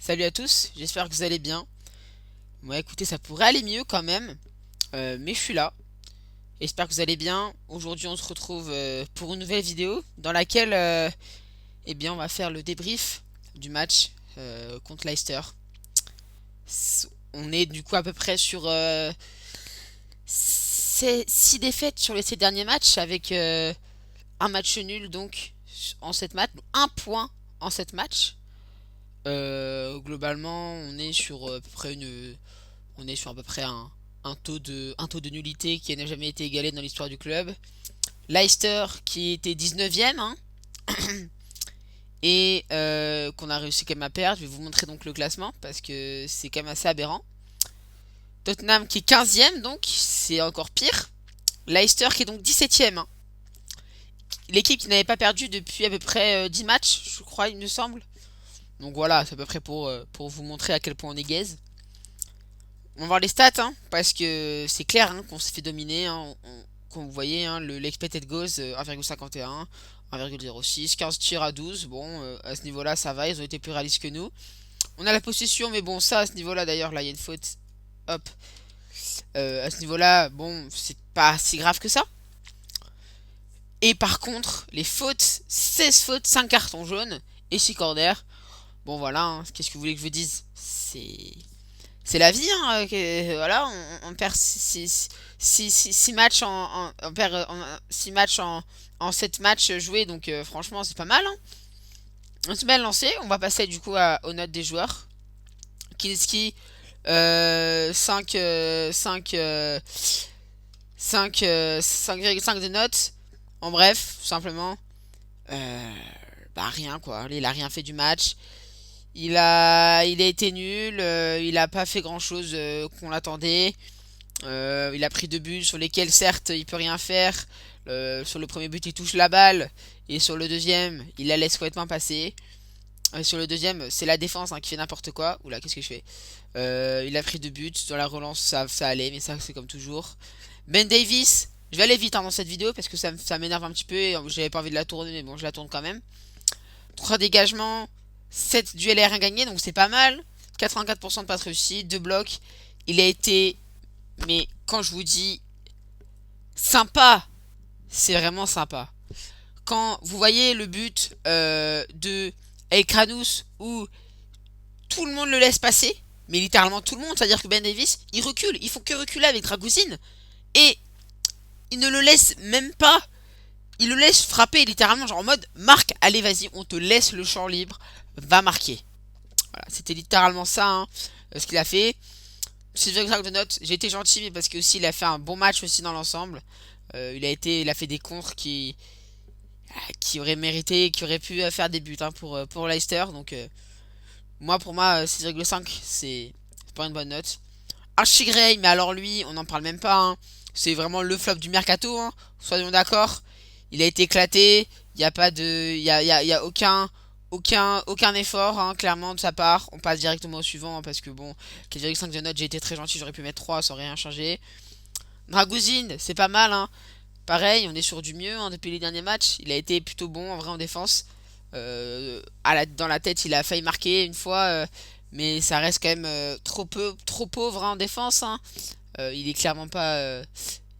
Salut à tous, j'espère que vous allez bien. Moi écoutez, ça pourrait aller mieux quand même, mais je suis là. J'espère que vous allez bien. Aujourd'hui on se retrouve pour une nouvelle vidéo dans laquelle eh bien, on va faire le débrief du match contre Leicester. On est du coup à peu près sur 6 défaites sur les 7 derniers matchs avec un match nul donc en 7 matchs, un point en 7 matchs. Globalement, on est sur à peu près un taux de nullité qui n'a jamais été égalé dans l'histoire du club. Leicester qui était 19ème hein, et qu'on a réussi quand même à perdre. Je vais vous montrer donc le classement parce que c'est quand même assez aberrant. Tottenham qui est 15ème donc c'est encore pire. Leicester qui est donc 17ème hein. L'équipe qui n'avait pas perdu depuis à peu près 10 matchs, je crois, il me semble. Donc voilà, c'est à peu près pour vous montrer à quel point on est gaze. On va voir les stats, hein, parce que c'est clair hein, qu'on s'est fait dominer. Hein, comme vous voyez, hein, l'expected goals 1,51, 1,06, 15 tirs à 12. Bon, à ce niveau-là, ça va, ils ont été plus réalistes que nous. On a la possession, mais bon, ça, à ce niveau-là, d'ailleurs, là, il y a une faute. Hop. À ce niveau-là, bon, c'est pas si grave que ça. Et par contre, les fautes, 16 fautes, 5 cartons jaunes et 6 corners. Bon, voilà, hein, qu'est-ce que vous voulez que je vous dise? C'est la vie, hein, voilà, on perd 6 matchs on perd 6 matchs en 7 matchs joués, donc franchement c'est pas mal. Hein. On se bien lancé, on va passer du coup aux notes des joueurs. Kinski 5 5,5 de notes. En bref, tout simplement, euh, bah rien quoi, il a rien fait du match. Il a été nul, il a pas fait grand chose qu'on l'attendait. Il a pris deux buts sur lesquels certes il peut rien faire. Sur le premier but il touche la balle et sur le deuxième il la laisse complètement passer. Sur le deuxième c'est la défense hein, qui fait n'importe quoi. Oula qu'est-ce que je fais? Il a pris deux buts dans la relance ça allait mais ça c'est comme toujours. Ben Davis, je vais aller vite hein, dans cette vidéo parce que ça m'énerve un petit peu et j'avais pas envie de la tourner mais bon je la tourne quand même. 3 dégagements, 7 duels aériens gagnés, donc c'est pas mal. 84% de passes réussies, 2 blocs. Il a été, mais quand je vous dis sympa, c'est vraiment sympa. Quand vous voyez le but de El Kranous où tout le monde le laisse passer, mais littéralement tout le monde, c'est-à-dire que Ben Davis, il recule, il faut que reculer avec Dragousine, et il ne le laisse même pas. Il le laisse frapper littéralement, genre en mode marque, allez vas-y, on te laisse le champ libre, va marquer. Voilà, c'était littéralement ça hein, ce qu'il a fait. 6,5 de notes. J'ai été gentil, mais parce que aussi il a fait un bon match aussi dans l'ensemble. Il a fait des contres qui auraient mérité, qui auraient pu faire des buts hein, pour Leicester. Donc pour moi 6,5 c'est pas une bonne note. Archie Gray, mais alors lui, on n'en parle même pas. Hein. C'est vraiment le flop du mercato. Hein. Soyons d'accord. Il a été éclaté. Il n'y a pas de, il y a aucun effort, hein, clairement, de sa part. On passe directement au suivant, hein, parce que bon, 4,5 de note, j'ai été très gentil, j'aurais pu mettre 3 sans rien changer. Dragouzine, c'est pas mal, hein. Pareil, on est sur du mieux hein, depuis les derniers matchs. Il a été plutôt bon en vrai en défense. Dans la tête, il a failli marquer une fois, mais ça reste quand même trop pauvre hein, en défense. Hein. Il est clairement pas,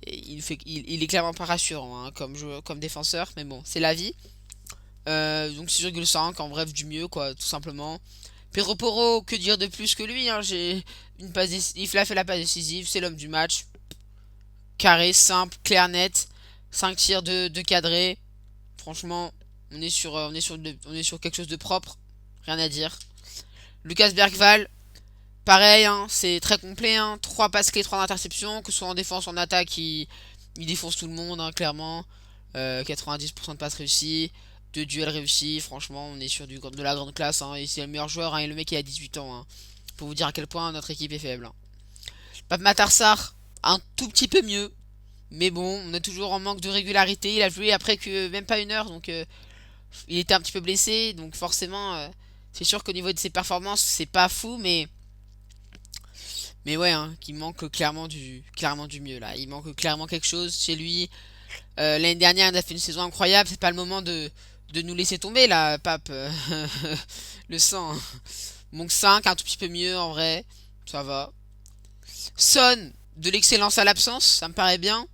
il est clairement pas rassurant hein, comme défenseur, mais bon, c'est la vie. Donc 6,5 en bref du mieux quoi tout simplement. Pedro Porro, que dire de plus que lui hein, j'ai une il a fait la passe décisive, c'est l'homme du match. Carré, simple, clair, net, 5 tirs de cadré. Franchement, on est sur quelque chose de propre, rien à dire. Lucas Bergval, pareil hein, c'est très complet hein, 3 passes clés, 3 interceptions, que ce soit en défense ou en attaque, il défonce tout le monde hein, clairement. 90% de passes réussies. Deux duels réussis, franchement, on est sur de la grande classe. Hein, et c'est le meilleur joueur, hein, et le mec il a 18 ans. Hein, pour vous dire à quel point notre équipe est faible. Hein. Pape Matarsar, un tout petit peu mieux. Mais bon, on est toujours en manque de régularité. Il a joué après que même pas une heure, donc il était un petit peu blessé. Donc forcément, c'est sûr qu'au niveau de ses performances, c'est pas fou, mais ouais, hein, qu'il manque clairement du mieux là. Il manque clairement quelque chose chez lui. L'année dernière, il a fait une saison incroyable. C'est pas le moment de nous laisser tomber là, Pape. Le sang. Hein. Monk 5, un tout petit peu mieux en vrai. Ça va. Son, de l'excellence à l'absence, ça me paraît bien.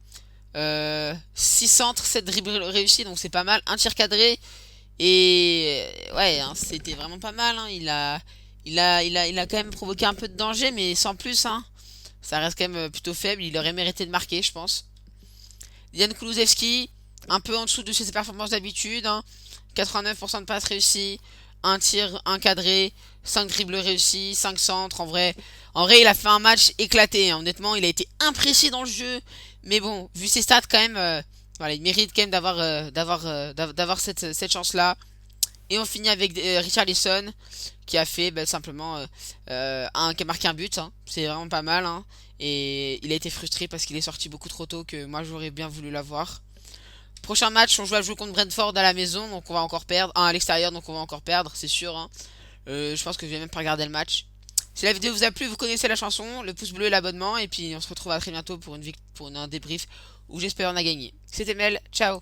6 centres, 7 dribbles réussis, donc c'est pas mal. Un tir cadré. Et ouais, hein, c'était vraiment pas mal. Hein. Il a quand même provoqué un peu de danger, mais sans plus. Hein. Ça reste quand même plutôt faible. Il aurait mérité de marquer, je pense. Yann Kulusevski, un peu en dessous de ses performances d'habitude. Hein. 89% de passes réussies, un tir, un cadré, 5 dribbles réussis, 5 centres. En vrai, il a fait un match éclaté. Hein. Honnêtement, il a été imprécis dans le jeu. Mais bon, vu ses stats, quand même, voilà, il mérite quand même d'avoir cette chance-là. Et on finit avec Richarlison qui a fait simplement qui a marqué un but. Hein. C'est vraiment pas mal. Hein. Et il a été frustré parce qu'il est sorti beaucoup trop tôt que moi j'aurais bien voulu l'avoir. Prochain match, on joue à jouer contre Brentford à la maison, donc on va encore perdre. À l'extérieur, donc on va encore perdre, c'est sûr. Hein. Je pense que je vais même pas regarder le match. Si la vidéo vous a plu, vous connaissez la chanson, le pouce bleu et l'abonnement. Et puis on se retrouve à très bientôt pour un débrief où j'espère on a gagné. C'était Mel, ciao.